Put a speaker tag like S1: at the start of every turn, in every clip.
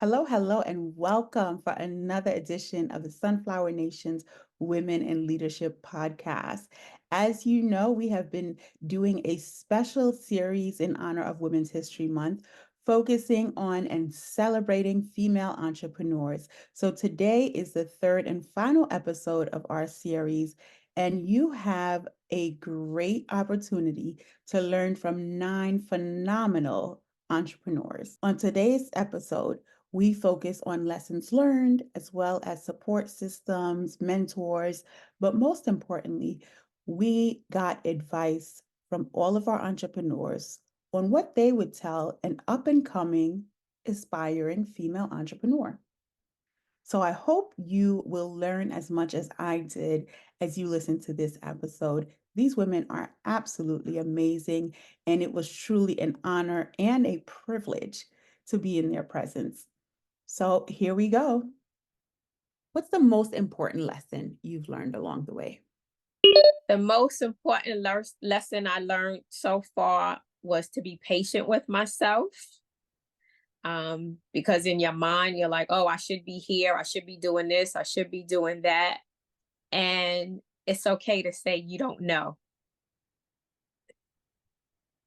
S1: Hello, hello, and welcome for another edition of the Sunflower Nation's Women in Leadership podcast. As you know, we have been doing a special series in honor of Women's History Month, focusing on and celebrating female entrepreneurs. So today is the third and final episode of our series, and you have a great opportunity to learn from 9 phenomenal entrepreneurs. On today's episode, we focus on lessons learned as well as support systems, mentors, but most importantly, we got advice from all of our entrepreneurs on what they would tell an up and coming, aspiring female entrepreneur. So I hope you will learn as much as I did as you listen to this episode. These women are absolutely amazing, and it was truly an honor and a privilege to be in their presence. So here we go. What's the most important lesson you've learned along the way?
S2: The most important lesson I learned so far was to be patient with myself. Because in your mind, you're like, oh, I should be here. I should be doing this. I should be doing that. And it's okay to say you don't know.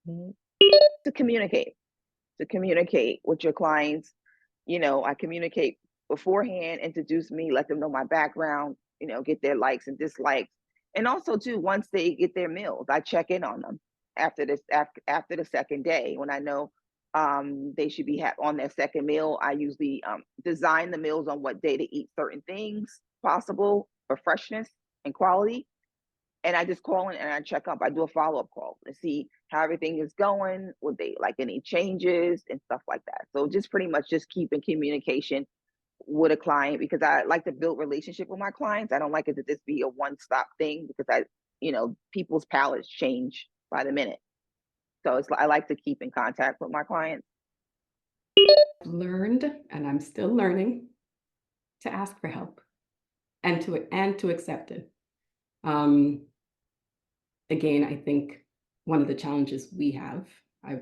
S2: Mhm.
S3: To communicate with your clients. I communicate beforehand, introduce me, let them know my background, get their likes and dislikes. And also too, once they get their meals, I check in on them after the second day when I know they should be on their second meal. I usually design the meals on what day to eat certain things possible for freshness and quality. And I just call in and I check up. I do a follow-up call to see how everything is going. Would they like any changes and stuff like that? So just pretty much just keep in communication with a client because I like to build relationship with my clients. I don't like it to just be a one-stop thing because people's palates change by the minute. So I like to keep in contact with my clients.
S4: Learned, and I'm still learning, to ask for help and to accept it. Again, I think one of the challenges we have, I'm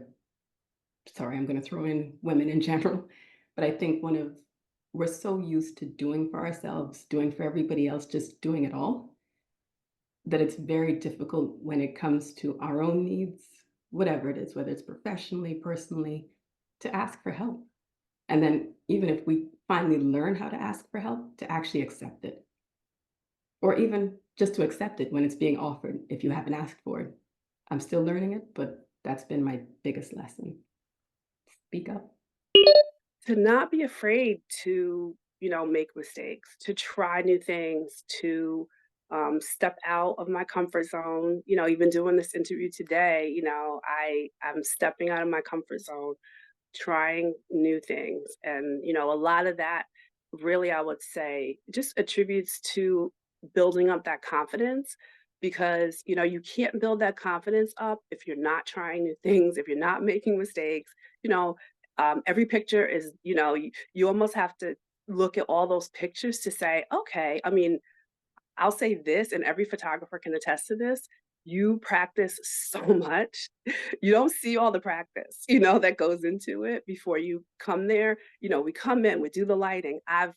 S4: going to throw in women in general, but I think we're so used to doing for ourselves, doing for everybody else, just doing it all, that it's very difficult when it comes to our own needs, whatever it is, whether it's professionally, personally, to ask for help. And then even if we finally learn how to ask for help, to actually accept it. Or even just to accept it when it's being offered if you haven't asked for it. I'm still learning it, but that's been my biggest lesson. Speak up.
S5: To not be afraid to, make mistakes, to try new things, to step out of my comfort zone. Even doing this interview today, I'm stepping out of my comfort zone, trying new things. And, a lot of that really, I would say, just attributes to building up that confidence because, you can't build that confidence up if you're not trying new things, if you're not making mistakes, you know, every picture is, you almost have to look at all those pictures to say, okay, I mean, I'll say this, and every photographer can attest to this. You practice so much. You don't see all the practice, that goes into it before you come there. We come in, we do the lighting. I've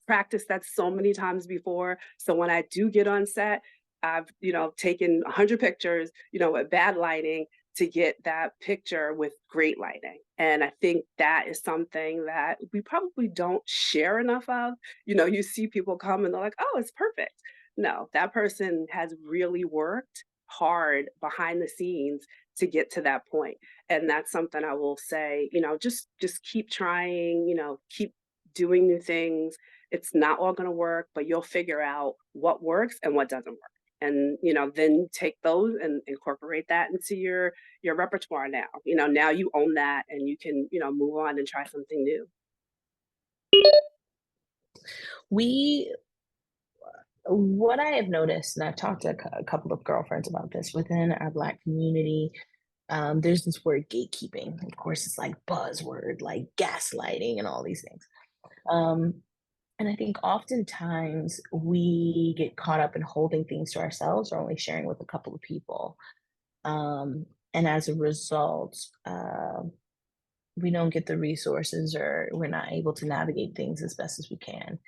S5: practiced that so many times before. So when I do get on set, I've, taken 100 pictures, with bad lighting to get that picture with great lighting. And I think that is something that we probably don't share enough of. You see people come and they're like, oh, it's perfect. No, that person has really worked hard behind the scenes to get to that point. And that's something I will say, just keep trying, keep doing new things. It's not all going to work, but you'll figure out what works and what doesn't work. And then take those and incorporate that into your repertoire now. Now you own that and you can, move on and try something new.
S6: We What I have noticed, and I've talked to a couple of girlfriends about this within our Black community, there's this word gatekeeping. Of course, it's like buzzword, like gaslighting and all these things. Um, and I think oftentimes we get caught up in holding things to ourselves or only sharing with a couple of people. And as a result, we don't get the resources or we're not able to navigate things as best as we can.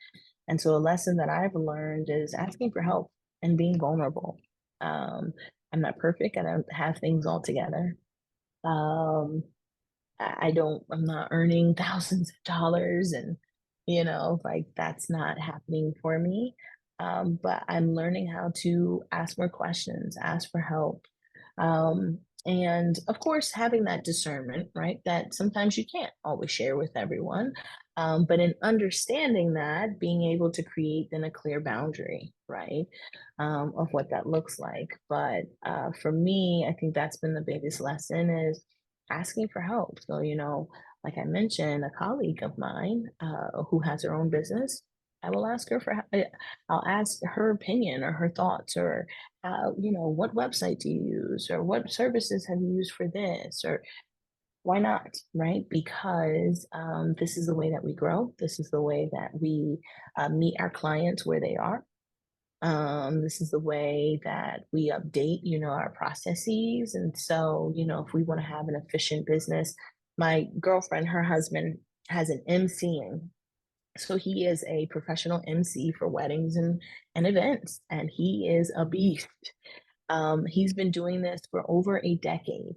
S6: And so a lesson that I've learned is asking for help and being vulnerable. Um, I'm not perfect. I don't have things all together. Um, I'm not earning thousands of dollars and, like that's not happening for me. But I'm learning how to ask more questions, ask for help. And of course, having that discernment, right? That sometimes you can't always share with everyone. But in understanding that, being able to create then a clear boundary, right? Of what that looks like. But for me, I think that's been the biggest lesson is asking for help. So, like I mentioned, a colleague of mine who has her own business, I will ask her I'll ask her opinion or her thoughts or, what website do you use or what services have you used for this or why not, right? Because this is the way that we grow. This is the way that we meet our clients where they are. This is the way that we update, our processes. And so, if we want to have an efficient business, my girlfriend, her husband has an MCing. So he is a professional MC for weddings and events, and he is a beast. He's been doing this for over a decade.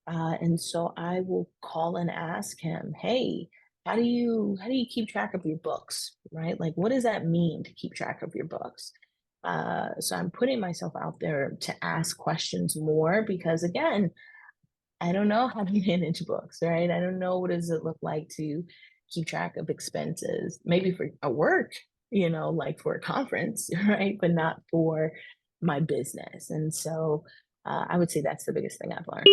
S6: And so I will call and ask him, hey, how do you keep track of your books, right? Like, what does that mean to keep track of your books? So I'm putting myself out there to ask questions more because again, I don't know how to manage books, right? I don't know what does it look like to keep track of expenses, maybe for a work, like for a conference, right? But not for my business. And so I would say that's the biggest thing I've learned.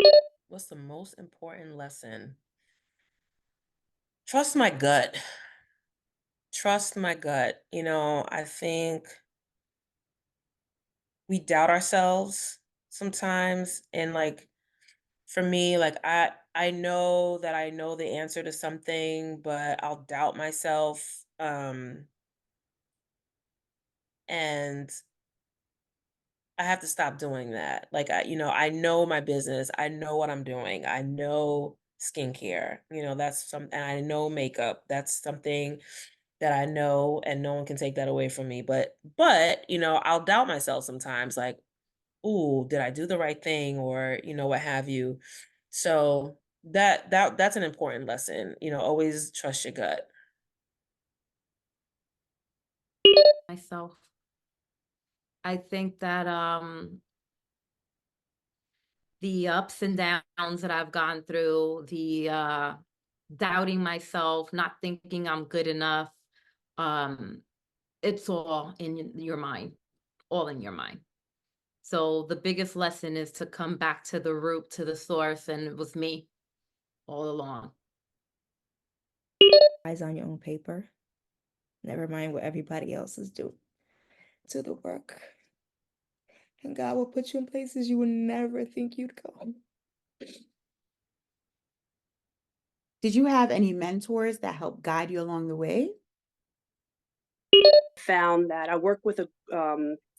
S7: What's the most important lesson? Trust my gut. Trust my gut. I think we doubt ourselves sometimes. And like for me, like I know that I know the answer to something, but I'll doubt myself. And I have to stop doing that. Like I know my business. I know what I'm doing. I know skincare. That's something, and I know makeup. That's something that I know, and no one can take that away from me. But I'll doubt myself sometimes, like, "Ooh, did I do the right thing?" Or, what have you. So that's an important lesson. Always trust your gut.
S8: Myself. I think that the ups and downs that I've gone through, the doubting myself, not thinking I'm good enough, um, it's all in your mind, all in your mind. So the biggest lesson is to come back to the root, to the source, and it was me all along.
S9: Eyes on your own paper. Never mind what everybody else is doing. Do the work. And God will put you in places you would never think you'd go.
S1: Did you have any mentors that helped guide you along the way?
S5: Found that I work with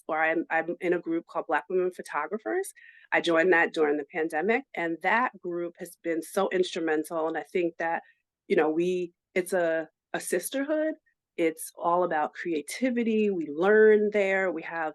S5: I'm in a group called Black Women Photographers. I joined that during the pandemic, and that group has been so instrumental. And I think that, it's a sisterhood. It's all about creativity. We learn there. We have,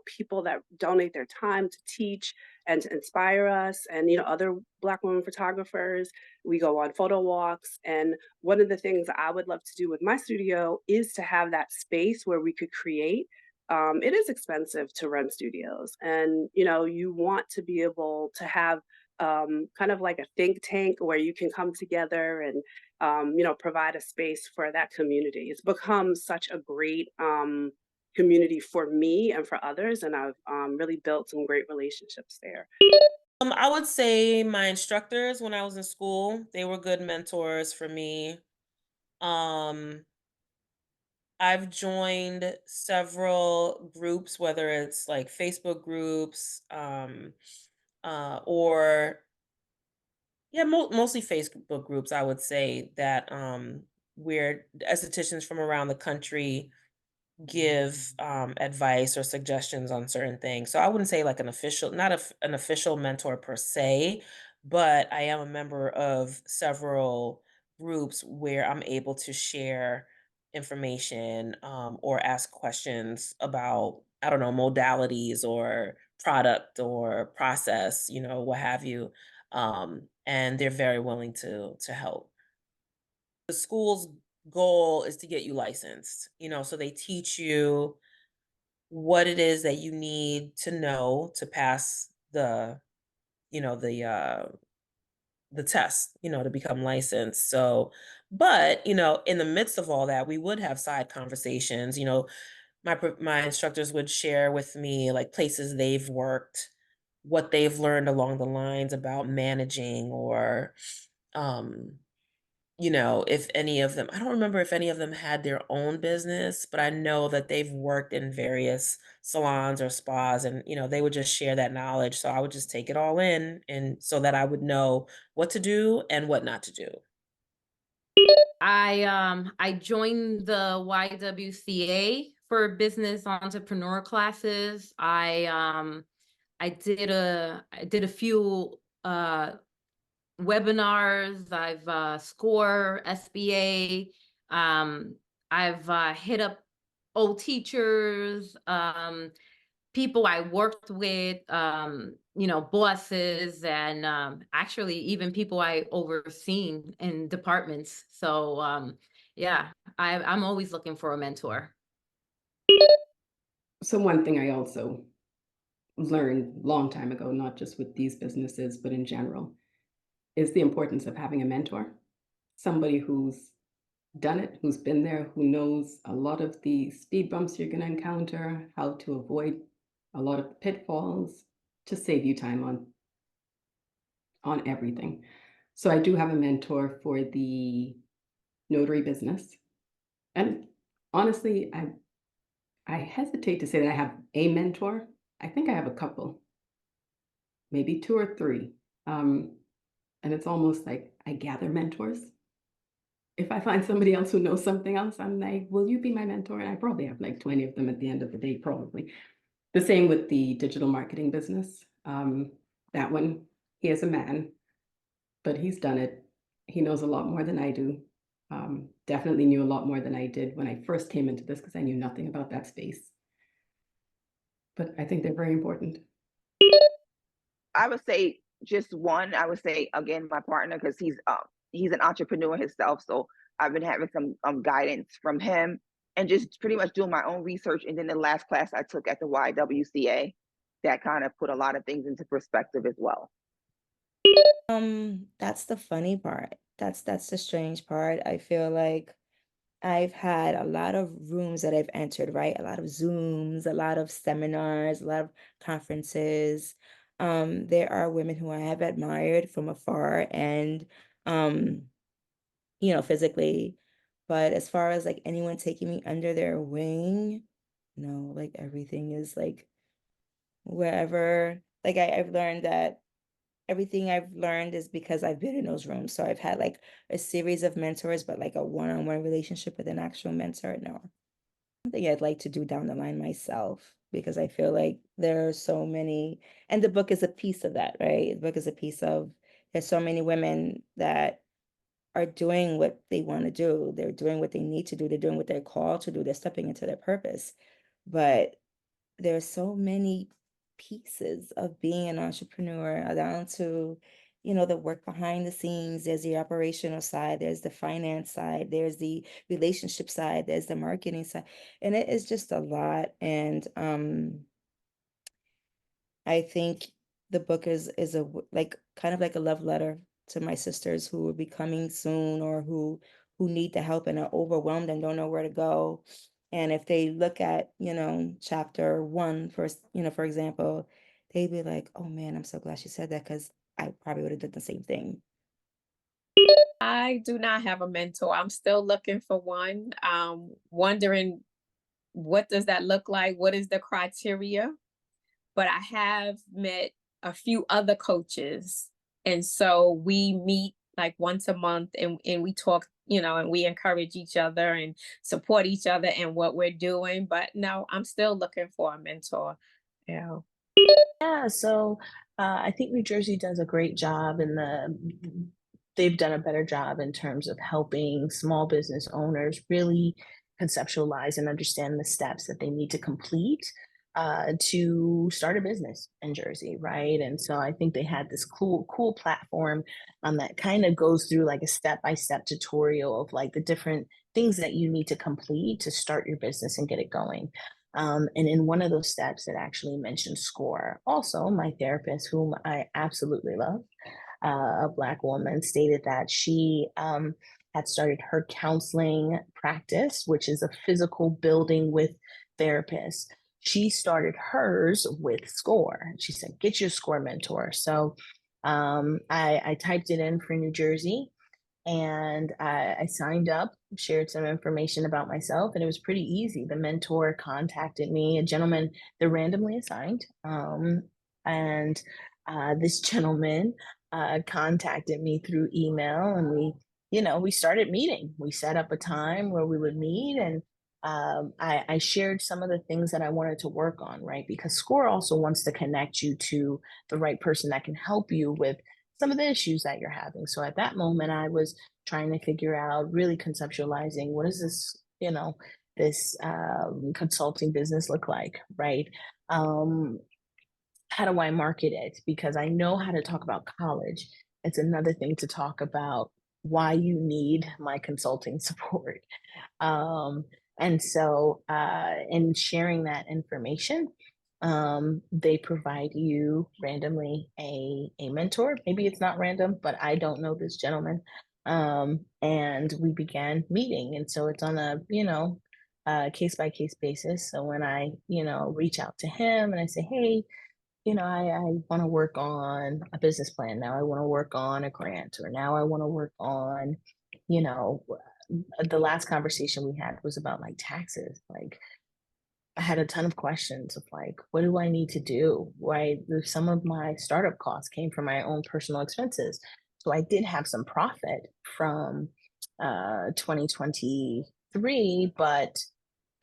S5: people that donate their time to teach and to inspire us, and other Black women photographers. We go on photo walks, and one of the things I would love to do with my studio is to have that space where we could create. It is expensive to run studios, and you want to be able to have kind of like a think tank where you can come together and provide a space for that community. It's become such a great community for me and for others, and I've really built some great relationships there.
S7: I would say my instructors when I was in school, they were good mentors for me. Um, I've joined several groups, whether it's like Facebook groups, or yeah, mostly Facebook groups, I would say that where estheticians from around the country give advice or suggestions on certain things. So I wouldn't say like an official, not an official mentor per se, but I am a member of several groups where I'm able to share information, or ask questions about, I don't know, modalities or product or process, what have you. And they're very willing to help. The school's goal is to get you licensed, so they teach you what it is that you need to know to pass you know, the uh the test, to become licensed. So, but, in the midst of all that, we would have side conversations. My instructors would share with me like places they've worked, what they've learned along the lines about managing, or um if any of them, I don't remember if any of them had their own business, but I know that they've worked in various salons or spas, and, they would just share that knowledge. So I would just take it all in, and so that I would know what to do and what not to do.
S8: I joined the YWCA for business entrepreneur classes. I did a few webinars. I've SCORE, SBA. I've hit up old teachers, people I worked with, bosses, and actually even people I overseen in departments. So yeah, I'm always looking for a mentor.
S4: So one thing I also learned long time ago, not just with these businesses, but in general, is the importance of having a mentor, somebody who's done it, who's been there, who knows a lot of the speed bumps you're going to encounter, how to avoid a lot of pitfalls to save you time on everything. So I do have a mentor for the notary business. And honestly, I hesitate to say that I have a mentor. I think I have a couple, maybe two or three. And it's almost like I gather mentors. If I find somebody else who knows something else, I'm like, will you be my mentor? And I probably have like 20 of them at the end of the day, probably. The same with the digital marketing business. That one, he is a man, but he's done it. He knows a lot more than I do. Definitely knew a lot more than I did when I first came into this because I knew nothing about that space. But I think they're very important.
S3: I would say just one. I would say again my partner, because he's an entrepreneur himself, so I've been having some guidance from him and just pretty much doing my own research. And then the last class I took at the YWCA, that kind of put a lot of things into perspective as well.
S9: That's the funny part. That's the strange part. I feel like I've had a lot of rooms that I've entered, right? A lot of Zooms, a lot of seminars, a lot of conferences. There are women who I have admired from afar and um, physically. But as far as like anyone taking me under their wing, no, like everything is like wherever, like I've learned that everything I've learned is because I've been in those rooms. So I've had like a series of mentors, but like a one-on-one relationship with an actual mentor, no. Something I'd like to do down the line myself because I feel like there are so many, and the book is a piece of that, right? The book is a piece of, there's so many women that are doing what they want to do. They're doing what they need to do. They're doing what they're called to do. They're stepping into their purpose. But there's so many pieces of being an entrepreneur down to, the work behind the scenes. There's the operational side, there's the finance side, there's the relationship side, there's the marketing side. And it is just a lot. And I think the book is like kind of like a love letter to my sisters who will be coming soon or who need the help and are overwhelmed and don't know where to go. And if they look at, chapter 1 first, for example, they'd be like, oh man, I'm so glad she said that because I probably would have done the same thing.
S2: I do not have a mentor. I'm still looking for one. Wondering what does that look like? What is the criteria? But I have met a few other coaches. And so we meet like once a month and we talk, and we encourage each other and support each other in what we're doing. But no, I'm still looking for a mentor. Yeah.
S6: Yeah, so I think New Jersey does a great job they've done a better job in terms of helping small business owners really conceptualize and understand the steps that they need to complete to start a business in Jersey, right? And so I think they had this cool platform that kind of goes through like a step-by-step tutorial of like the different things that you need to complete to start your business and get it going. And in one of those steps, it actually mentioned SCORE. Also, my therapist, whom I absolutely love, a Black woman, stated that she had started her counseling practice, which is a physical building with therapists. She started hers with SCORE. She said, get your SCORE mentor. So I typed it in for New Jersey and I signed up, shared some information about myself, and it was pretty easy. The mentor contacted me, a gentleman they're randomly assigned, and this gentleman contacted me through email, and we started meeting. We set up a time where we would meet, and I shared some of the things that I wanted to work on, right? Because SCORE also wants to connect you to the right person that can help you with some of the issues that you're having. So at that moment, I was trying to figure out, really conceptualizing, what does this consulting business look like, right? How do I market it? Because I know how to talk about college. It's another thing to talk about why you need my consulting support. Um, and so, in sharing that information, they provide you randomly a mentor. Maybe it's not random, but I don't know this gentleman. And we began meeting. And so it's on a case by case basis. So when I, reach out to him and I say, hey, I want to work on a business plan. Now I want to work on a grant, or now I want to work on, you know, the last conversation we had was about like taxes. Like I had a ton of questions of like, what do I need to do? Why some of my startup costs came from my own personal expenses. So I did have some profit from 2023, but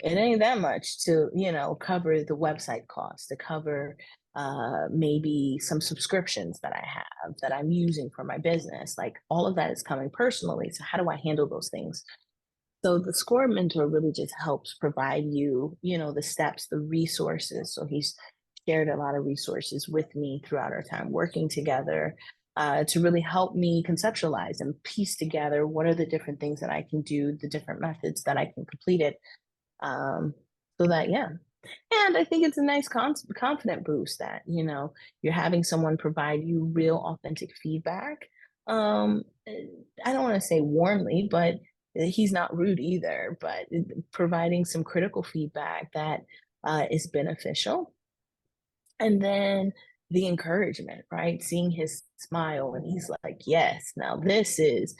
S6: it ain't that much to cover the website costs, to cover maybe some subscriptions that I have that I'm using for my business. Like all of that is coming personally, so how do I handle those things? So the SCORE mentor really just helps provide you, the steps, the resources. So he's shared a lot of resources with me throughout our time working together, to really help me conceptualize and piece together what are the different things that I can do, the different methods that I can complete it. um, so that, yeah. And I think it's a nice confident boost that, you're having someone provide you real authentic feedback. I don't want to say warmly, but he's not rude either, but providing some critical feedback that is beneficial. And then the encouragement, right? Seeing his smile and he's like, yes, now this is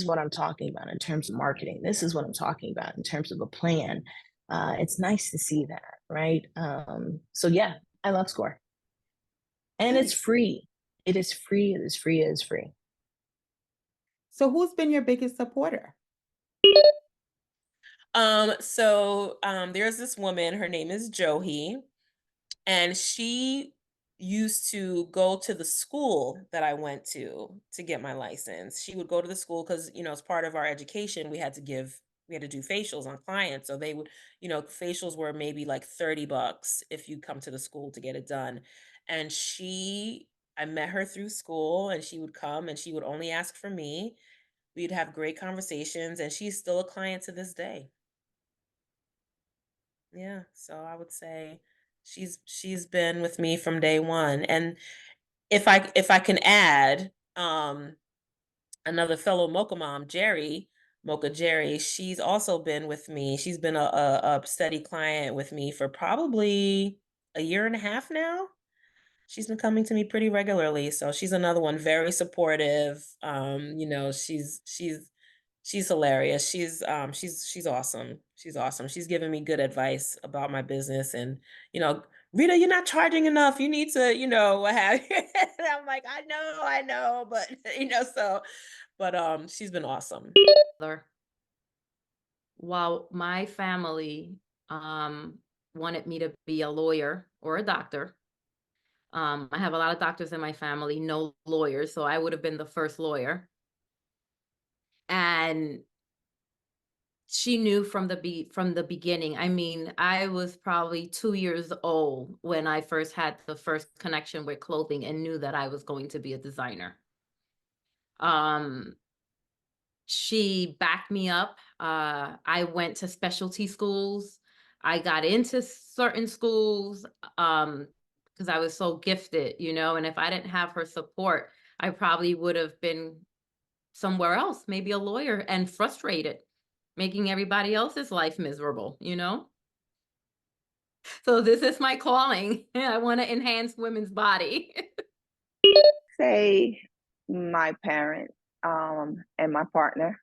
S6: what I'm talking about in terms of marketing. This is what I'm talking about in terms of a plan. It's nice to see that, right? So yeah, I love SCORE. And it's
S1: Nice.
S6: free. It is free. It is free. It is free.
S1: So who's been your biggest supporter?
S7: There's this woman, her name is Johi, and she used to go to the school that I went to get my license. She would go to the school because, as part of our education, we had to do facials on clients. So they would, facials were maybe like $30 if you come to the school to get it done. And I met her through school and she would come and she would only ask for me. We'd have great conversations and she's still a client to this day. Yeah, so I would say she's been with me from day one. And if I can add, another fellow Mocha mom, Mocha Jerry, she's also been with me. She's been a steady client with me for probably a year and a half now. She's been coming to me pretty regularly, so she's another one, very supportive. She's hilarious. She's awesome. She's awesome. She's giving me good advice about my business and, you know, "Rita, you're not charging enough. You need to, what have you." And I'm like, I know, but she's been awesome.
S8: While my family wanted me to be a lawyer, or a doctor. I have a lot of doctors in my family, no lawyers, so I would have been the first lawyer. And she knew from the beginning. I mean, I was probably 2 years old when I first had the first connection with clothing and knew that I was going to be a designer. She backed me up. I went to specialty schools. I got into certain schools because I was so gifted, you know, and if I didn't have her support, I probably would have been somewhere else, maybe a lawyer, and frustrated, making everybody else's life miserable, you know? So this is my calling. I want to enhance women's body.
S3: Say my parents, and my partner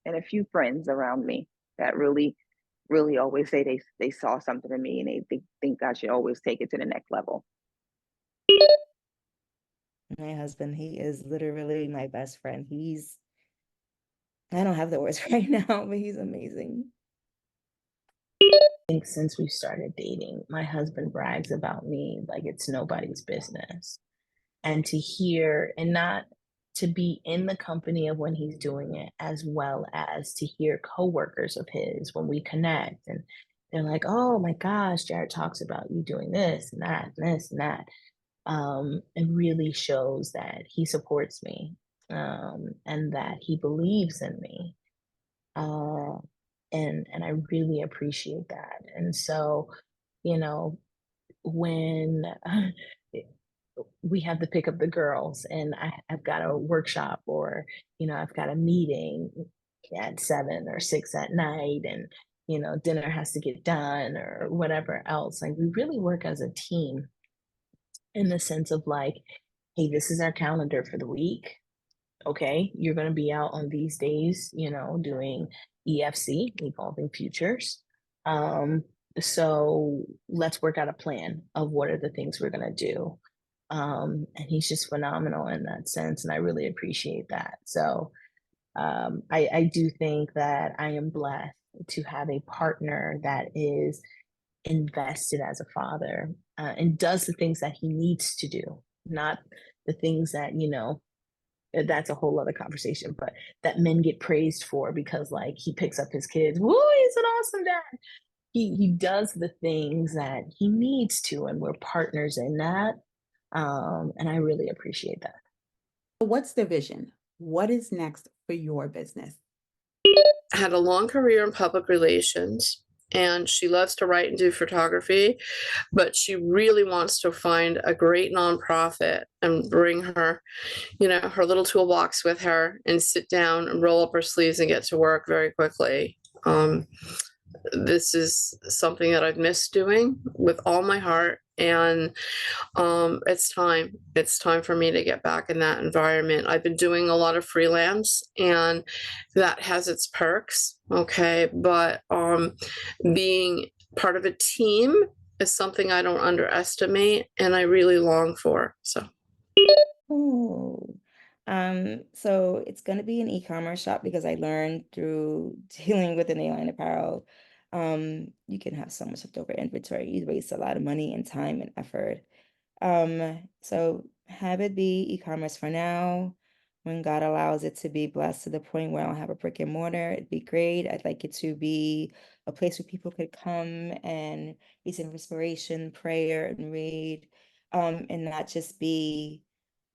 S3: and a few friends around me that really always say they saw something in me and they think I should always take it to the next level.
S9: My husband, he is literally my best friend. I don't have the words right now, but he's amazing.
S6: I think since we started dating, my husband brags about me like it's nobody's business. And to hear and not to be in the company of when he's doing it, as well as to hear coworkers of his when we connect and they're like, oh my gosh, Jared talks about you doing this and that and this and that. It really shows that he supports me, and that he believes in me. Uh, and I really appreciate that. And so, you know, when we have to pick up the girls and I've got a workshop or, I've got a meeting at 7 or 6 at night and, dinner has to get done or whatever else. Like we really work as a team in the sense of like, hey, this is our calendar for the week. Okay, you're going to be out on these days, doing EFC, Evolving Futures. So let's work out a plan of what are the things we're going to do. And he's just phenomenal in that sense. And I really appreciate that. So I do think that I am blessed to have a partner that is invested as a father, and does the things that he needs to do, not the things that, that's a whole other conversation, but that men get praised for because like he picks up his kids. Woo, he's an awesome dad. He does the things that he needs to, and we're partners in that. And I really appreciate that.
S1: What's the vision? What is next for your business?
S10: Had a long career in public relations, and she loves to write and do photography, but she really wants to find a great nonprofit and bring her, her little toolbox with her and sit down and roll up her sleeves and get to work very quickly. This is something that I've missed doing with all my heart, and it's time for me to get back in that environment. I've been doing a lot of freelance and that has its perks, okay, but being part of a team is something I don't underestimate and I really long for.
S9: Oh, so it's going to be an e-commerce shop because I learned through dealing with the nail line apparel, you can have so much leftover inventory. You waste a lot of money and time and effort. So have it be e-commerce for now. When God allows it to be blessed to the point where I don't have a brick and mortar, it'd be great. I'd like it to be a place where people could come and receive inspiration, prayer, and read, and not just be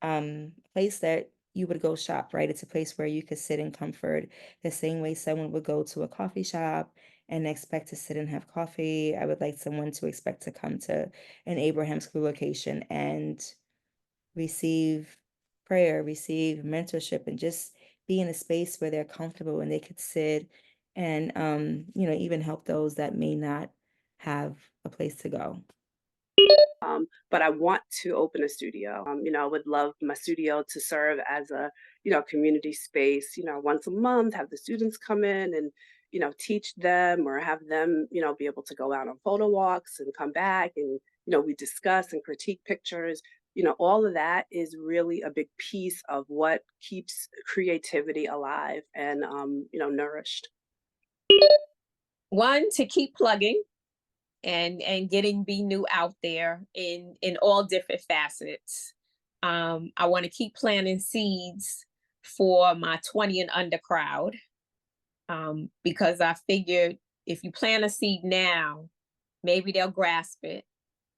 S9: a place that you would go shop, right? It's a place where you could sit in comfort, the same way someone would go to a coffee shop and expect to sit and have coffee. I would like someone to expect to come to an Abraham School location and receive prayer, receive mentorship, and just be in a space where they're comfortable and they could sit and even help those that may not have a place to go.
S5: But I want to open a studio. I would love my studio to serve as a, community space, once a month, have the students come in and, teach them or have them, be able to go out on photo walks and come back and, we discuss and critique pictures. All of that is really a big piece of what keeps creativity alive and, nourished.
S2: One, to keep plugging. and getting Be New out there in all different facets. I want to keep planting seeds for my 20 and under crowd, because I figured if you plant a seed now, maybe they'll grasp it,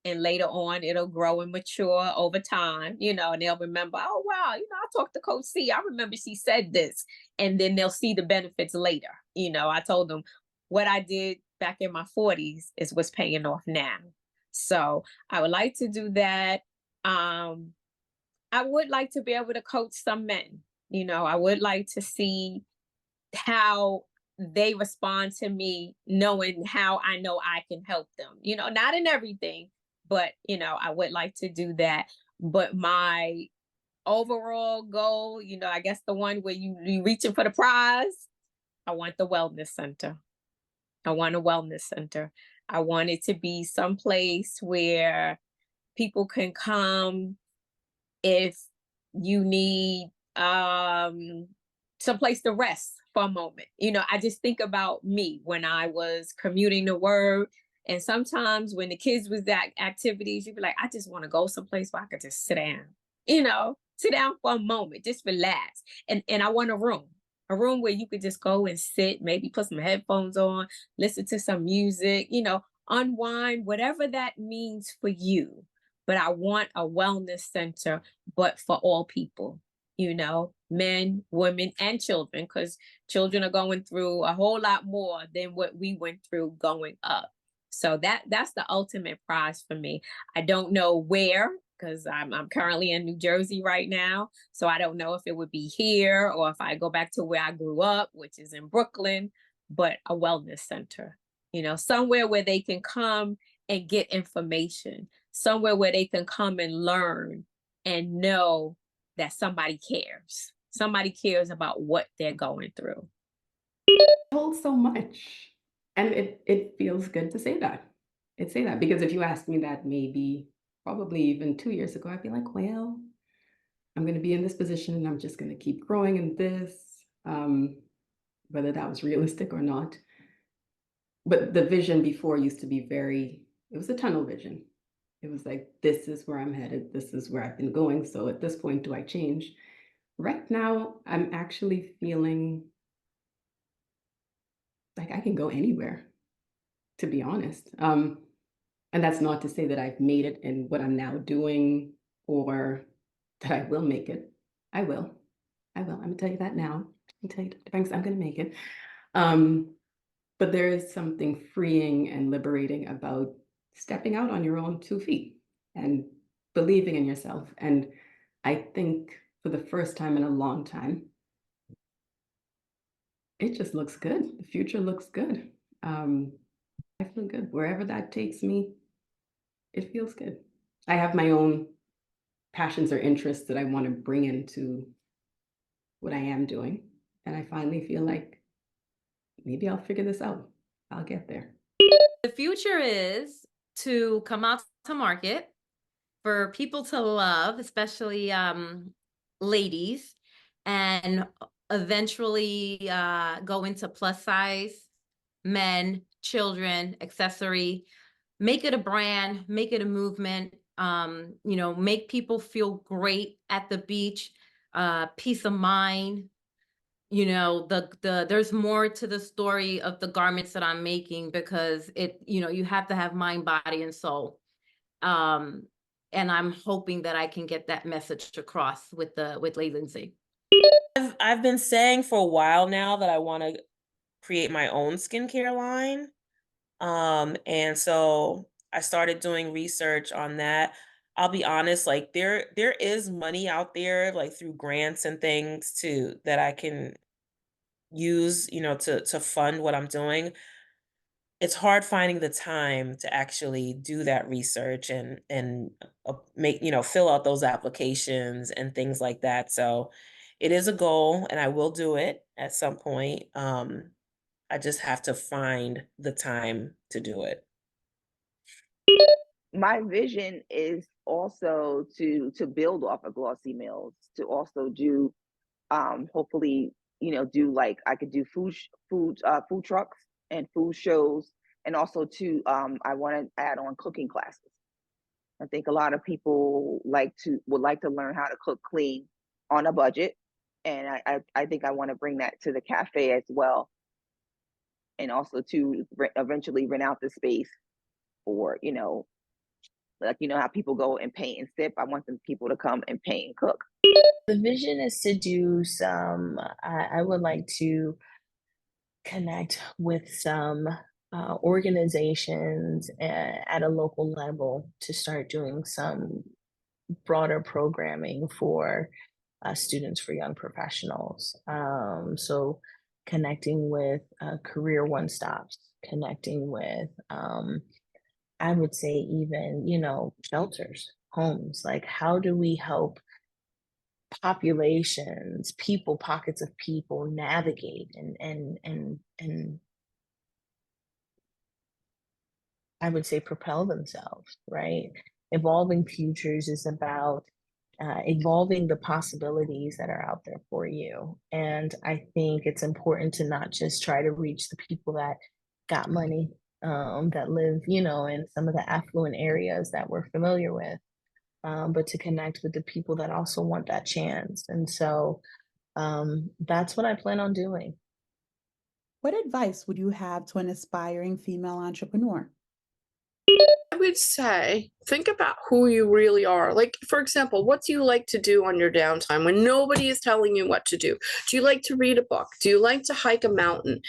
S2: and later on it'll grow and mature over time, and they'll remember, oh wow, I talked to Coach C, I remember she said this, and then they'll see the benefits later. I told them what I did back in my 40s is what's paying off now. So I would like to do that. I would like to be able to coach some men. I would like to see how they respond to me, knowing how I know I can help them. Not in everything, but I would like to do that. But my overall goal, I guess the one where you reaching for the prize, I want the wellness center. I want a wellness center. I want it to be someplace where people can come if you need someplace to rest for a moment. I just think about me when I was commuting to work, and sometimes when the kids was at activities, you'd be like, I just want to go someplace where I could just sit down, sit down for a moment, just relax. And I want a room where you could just go and sit, maybe put some headphones on, listen to some music, unwind, whatever that means for you. But I want a wellness center, but for all people, men, women, and children, because children are going through a whole lot more than what we went through going up. So that's the ultimate prize for me. I don't know where, because I'm currently in New Jersey right now. So I don't know if it would be here or if I go back to where I grew up, which is in Brooklyn, but a wellness center, somewhere where they can come and get information, somewhere where they can come and learn and know that somebody cares. Somebody cares about what they're going through.
S4: It holds so much. And it feels good to say that. Because if you asked me that maybe probably even 2 years ago, I'd be like, well, I'm going to be in this position and I'm just going to keep growing in this, whether that was realistic or not. But the vision before used to be it was a tunnel vision. It was like, this is where I'm headed. This is where I've been going. So at this point, do I change? Right now, I'm actually feeling like I can go anywhere, to be honest. And that's not to say that I've made it in what I'm now doing or that I will make it. I will. I'm going to tell you that now. I'm going to make it. But there is something freeing and liberating about stepping out on your own 2 feet and believing in yourself. And I think for the first time in a long time, it just looks good. The future looks good. I feel good. Wherever that takes me, it feels good. I have my own passions or interests that I want to bring into what I am doing. And I finally feel like maybe I'll figure this out. I'll get there.
S8: The future is to come out to market, for people to love, especially ladies, and eventually go into plus size, men, children, accessory, make it a brand, make it a movement, make people feel great at the beach, peace of mind. There's more to the story of the garments that I'm making, because you have to have mind, body, and soul. And I'm hoping that I can get that message across with Edith C.
S7: I've been saying for a while now that I want to create my own skincare line. And so I started doing research on that. I'll be honest, like there is money out there, like through grants and things too, that I can use, to fund what I'm doing. It's hard finding the time to actually do that research and make, fill out those applications and things like that. So it is a goal and I will do it at some point. I just have to find the time to do it.
S3: My vision is also to build off of Glossy Mills, to also do hopefully, do like I could do food trucks and food shows And also too, I want to add on cooking classes. I think a lot of people would like to learn how to cook clean on a budget. And I think I want to bring that to the cafe as well. And also to eventually rent out the space for, like, how people go and paint and sip. I want them people to come and paint and cook.
S6: The vision is to do some, I would like to connect with some organizations at a local level to start doing some broader programming for students, for young professionals. So connecting with career one stops, connecting with, I would say even, shelters, homes. Like, how do we help populations, pockets of people navigate and I would say propel themselves, right? Evolving futures is about evolving the possibilities that are out there for you. And I think it's important to not just try to reach the people that got money, that live, in some of the affluent areas that we're familiar with, but to connect with the people that also want that chance. And so that's what I plan on doing.
S1: What advice would you have to an aspiring female entrepreneur?
S10: I would say, think about who you really are. Like, for example, what do you like to do on your downtime when nobody is telling you what to do? Do you like to read a book? Do you like to hike a mountain?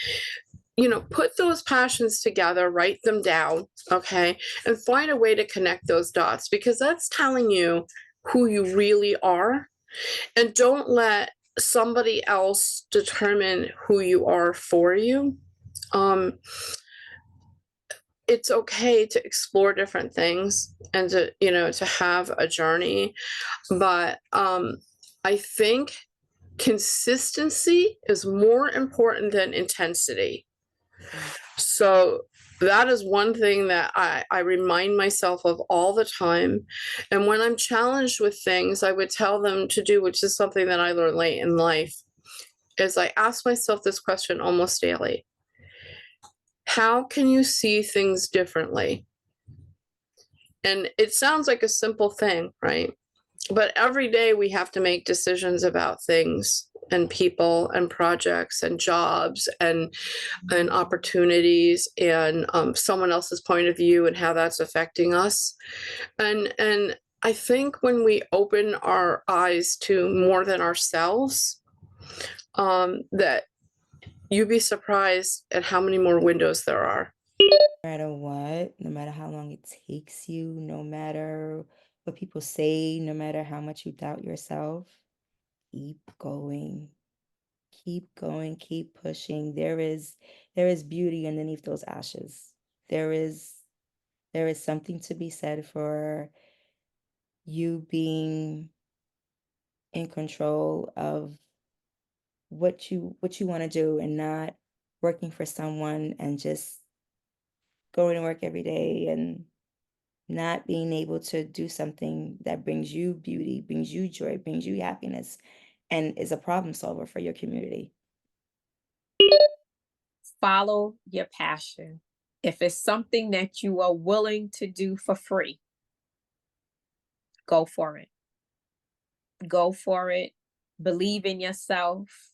S10: Put those passions together, write them down, okay? And find a way to connect those dots, because that's telling you who you really are. And don't let somebody else determine who you are for you. It's okay to explore different things and to have a journey, but I think consistency is more important than intensity. So that is one thing that I remind myself of all the time. And when I'm challenged with things, I would tell them to do, which is something that I learned late in life, is I ask myself this question almost daily: how can you see things differently? And it sounds like a simple thing, right? But every day we have to make decisions about things and people and projects and jobs and opportunities and someone else's point of view and how that's affecting us. And I think when we open our eyes to more than ourselves, that you'd be surprised at how many more windows there are.
S9: No matter what, no matter how long it takes you, no matter what people say, no matter how much you doubt yourself, keep going. Keep going, keep pushing. There is beauty underneath those ashes. There is something to be said for you being in control of what you want to do and not working for someone and just going to work every day and not being able to do something that brings you beauty, brings you joy, brings you happiness, and is a problem solver for your community.
S2: Follow your passion. If it's something that you are willing to do for free, go for it. Go for it. Believe in yourself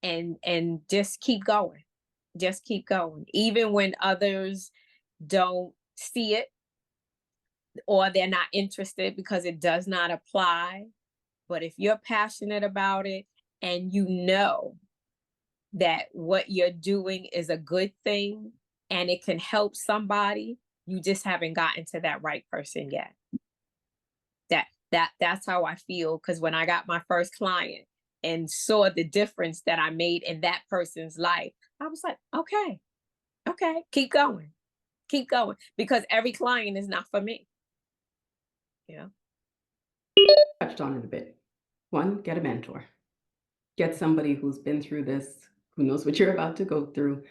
S2: and just keep going. Just keep going. Even when others don't see it or they're not interested because it does not apply. But if you're passionate about it and you know that what you're doing is a good thing and it can help somebody, you just haven't gotten to that right person yet. That's how I feel, because when I got my first client and saw the difference that I made in that person's life, I was like, okay, keep going, because every client is not for me.
S4: Touched on it a bit. One, get a mentor. Get somebody who's been through this, who knows what you're about to go through.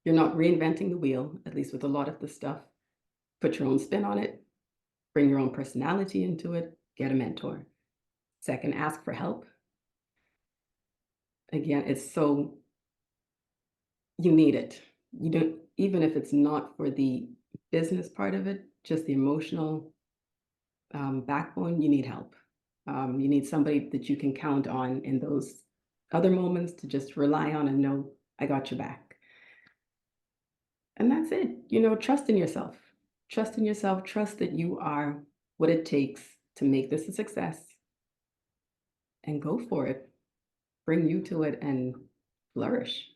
S4: You're not reinventing the wheel, at least with a lot of the stuff. Put your own spin on it. Bring your own personality into it. Get a mentor. Second, ask for help. Again, you need it. You don't, even if it's not for the business part of it, just the emotional backbone, you need help. You need somebody that you can count on in those other moments to just rely on and know, I got your back. And that's it. Trust in yourself. Trust in yourself. Trust that you are what it takes to make this a success, and go for it. Bring you to it and flourish.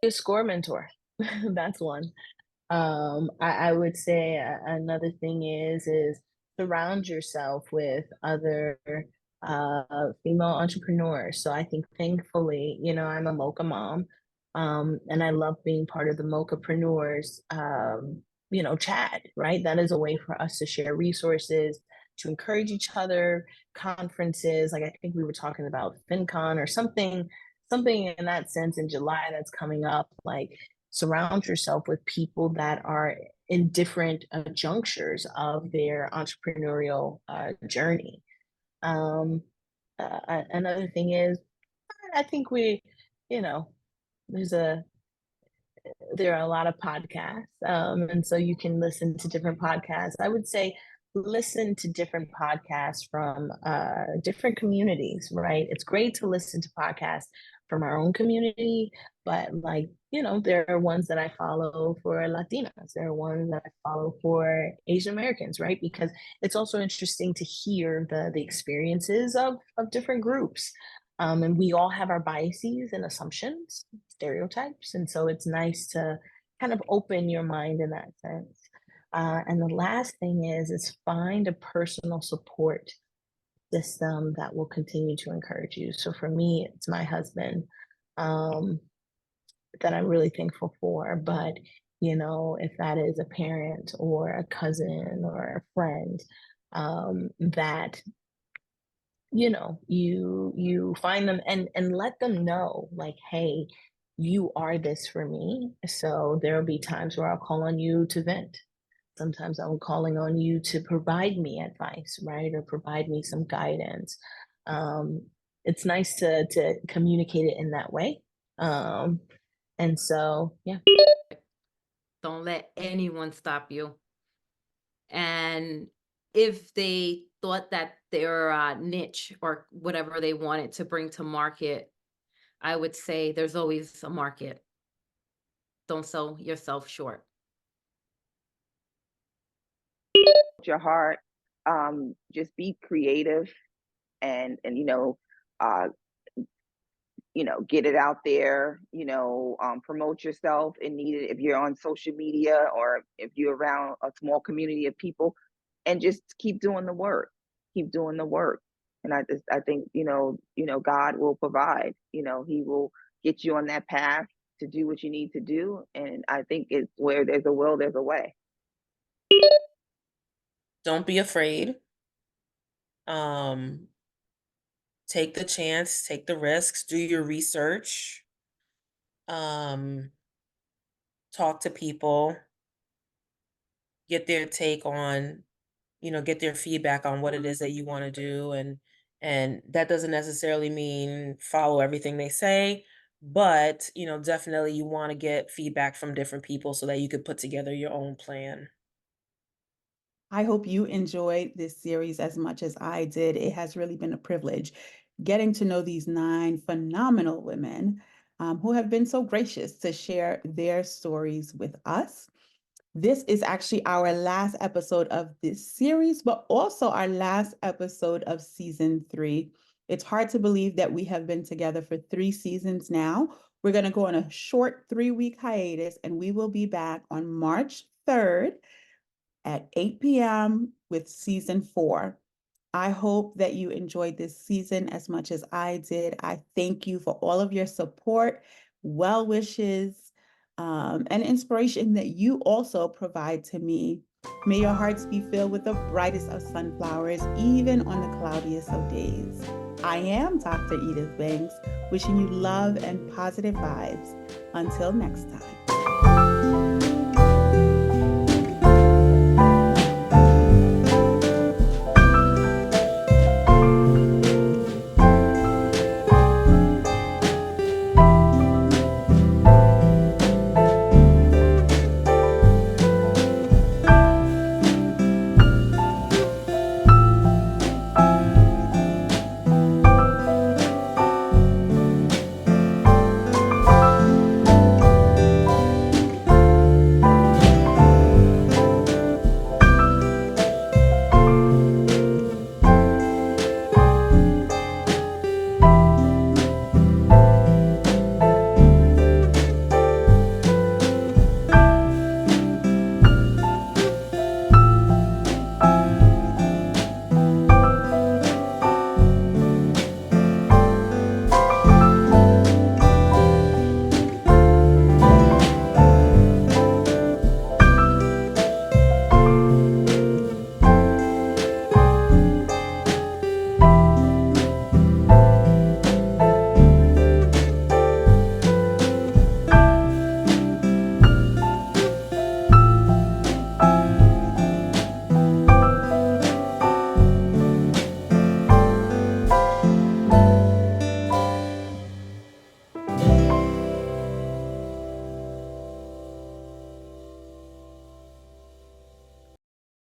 S6: A score mentor. That's one. I would say another thing is surround yourself with other female entrepreneurs. So I think thankfully, I'm a mocha mom, and I love being part of the mochapreneurs, chat, right? That is a way for us to share resources, to encourage each other, conferences. Like I think we were talking about FinCon or something in that sense in July that's coming up. Like surround yourself with people that are in different junctures of their entrepreneurial journey. Another thing is, I think there's there are a lot of podcasts, and so you can listen to different podcasts. I would say listen to different podcasts from different communities, right? It's great to listen to podcasts from our own community, but there are ones that I follow for Latinas. There are ones that I follow for Asian Americans, right? Because it's also interesting to hear the experiences of different groups. And we all have our biases and assumptions, stereotypes. And so it's nice to kind of open your mind in that sense. And the last thing is find a personal support system that will continue to encourage you. So for me, it's my husband that I'm really thankful for. But, if that is a parent or a cousin or a friend, that you find them and let them know, like, hey, you are this for me. So there'll be times where I'll call on you to vent. Sometimes I'm calling on you to provide me advice, right? Or provide me some guidance. It's nice to communicate it in that way. And so, yeah.
S8: Don't let anyone stop you. And if they thought that their niche or whatever they wanted to bring to market, I would say there's always a market. Don't sell yourself short.
S3: Your heart, just be creative and uh, get it out there, promote yourself and need it if you're on social media or if you're around a small community of people, and just keep doing the work. Keep doing the work. And I think, God will provide, he will get you on that path to do what you need to do. And I think it's where there's a will, there's a way.
S7: Don't be afraid. Take the chance, take the risks, do your research. Talk to people, get their take on, get their feedback on what it is that you want to do. And that doesn't necessarily mean follow everything they say, but definitely you want to get feedback from different people so that you could put together your own plan.
S1: I hope you enjoyed this series as much as I did. It has really been a privilege getting to know these 9 phenomenal women who have been so gracious to share their stories with us. This is actually our last episode of this series, but also our last episode of season 3. It's hard to believe that we have been together for 3 seasons now. We're going to go on a short 3-week hiatus, and we will be back on March 3rd at 8 p.m. with season 4. I hope that you enjoyed this season as much as I did. I thank you for all of your support, well wishes, and inspiration that you also provide to me. May your hearts be filled with the brightest of sunflowers, even on the cloudiest of days. I am Dr. Edith Banks, wishing you love and positive vibes. Until next time.